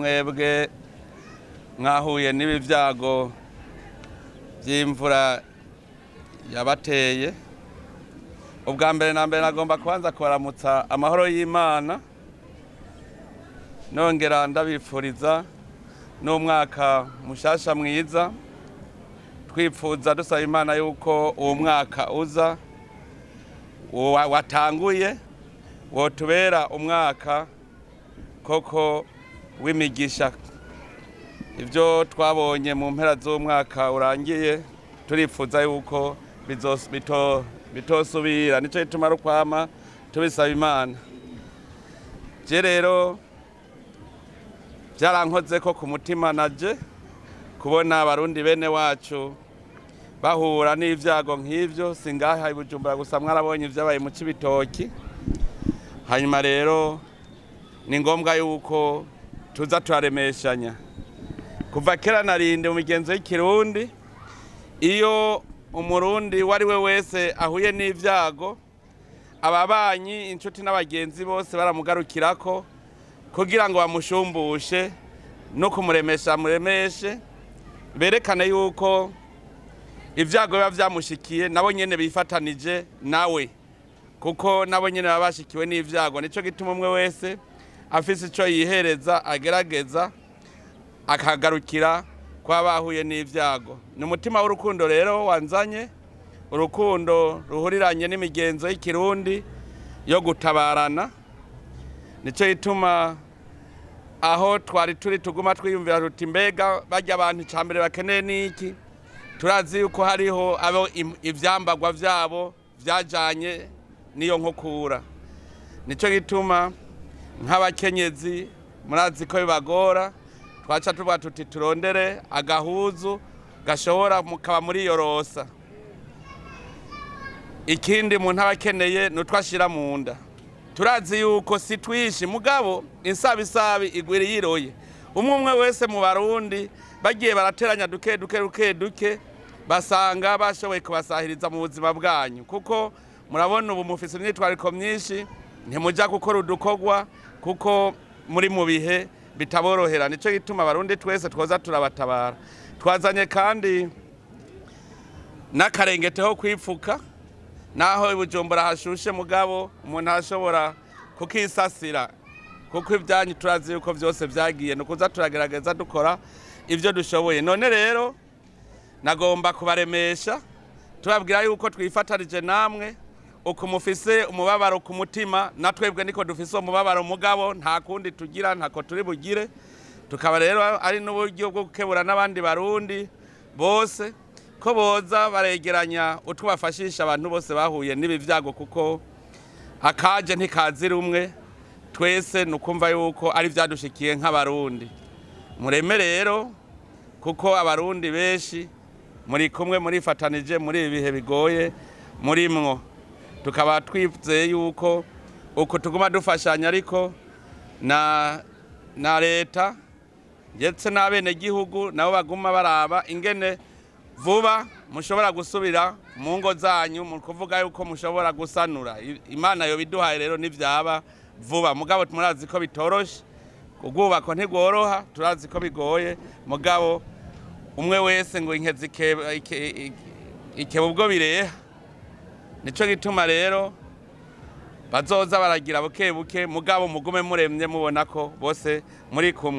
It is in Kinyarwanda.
mwebwe mwahuye n'ibi vyago vy'imvura yabateye. Ubwa mbere na mbere nagomba kubanza kubaramutsa amahoro y'Imana, nongera ndabipfuriza n'umwaka mushasha mwiza, twipfuza dusaba Imana yuko uwo mwaka uza watanguye wotubera umwaka koko w'imigisha. Ivyo twabonye mu mpera z'umwaka urangiye turipfuza yuko bitosubira, nico gituma rukwama tubisaba Imana. Je rero vyarankozeko ku mutima naje kubona Abarundi bene wacu bahura n'ivyago nk'ivyo, singaha i Bujumbura gusa, mwarabonye ivyabaye mu Cibitoki. Hanyuma rero ni ngombwa yuko tuza turaremeshanya. Kuva kera narinde mu migenzo y'ikirundi, iyo umurundi wari we wese ahuye n'ivyago, ababanyi, inshuti n'abagenzi bose baramugarukirako kugira ngo bamushumbushe no muremeshe, berekane yuko ivyago biba vyamushikiye nabo nyene bifatanije nawe, kuko nabo nyene baba bashikiwe n'ivyago. Nico gituma umwe wese afise ico yihereza agerageza akagarukira kwa bahuye n'ivyago. Ni umutima w'urukundo rero wanzanye, urukundo ruhuriranye n'imigenzo y'ikirundi yo gutabarana. Nico gituma aho twari turi tuguma twiyumvira tuti mbega barya abantu icambere bakeneye n'iki. Turazi yuko hariho abo ivyambagwa vyabo vyajanye niyo nkokura. Nico gituma nk'abakenyezi murazi ko bibagora, twaca tuvuga tuti turondere agahuzu gashobora mukaba muri yorosa. Ikindi muntu abakeneye nutwashira mu nda. Turazi yuko si twishi mugabo insabisabi igwiri yiroye. Umwe wese mu Barundi bagiye barateranya duke basanga bashoboye kubasahiriza mu buzima bwanyu, kuko murabona ubu mufise imyitwariko myinshi, ntimuja gukora udukogwa kuko muri mu bihe bitaborohera. Nico gituma Abarundi twese twoza turabatabara. Twazanye kandi n'akarengeteho kwipfuka, naho i Bujumbura hashushe mugabo umuntu ashobora kukisasira, kuko ibyanyu turazi yuko vyose vyagiye, nukuza turagerageza dukora ivyo dushoboye. None rero nagomba kubaremesha turabwira yuko twifatarije namwe, uko mufise umubabaro ku mutima natwebwe niko dufise umubabaro mugabo nta kundi tugira, ntako turi bugire. Tukaba rero ari n'uburyo bwo gukebura n'abandi Barundi bose ko boza baregeranya utubafashisha abantu bose bahuye n'ibi vyago, kuko akaje ntikazira umwe, twese nukumva yuko ari vyadushikiye nk'Abarundi. Mureme rero kuko Abarundi benshi muri kumwe murifatanije muri ibihe bigoye murimwo. Tukaba twizeye yuko uko tuguma dufashanya ariko na leta ndetse n'abenegihugu nabo baguma baraba ingene vuba mushobora gusubira mu ngo zanyu, mu kuvuga yuko mushobora gusanura. Imana yo biduhaye rero n'ivyaba vuba, mugabo murazi ko bitoroshe, kugubako ntigoroha, turazi ko bigoye, mugabo umwe wese ngo inkezi ikeba ubwo bireha. Nico gituma rero bazoza baragira buke mugabo mugume muremye mubona ko bose muri kumwe.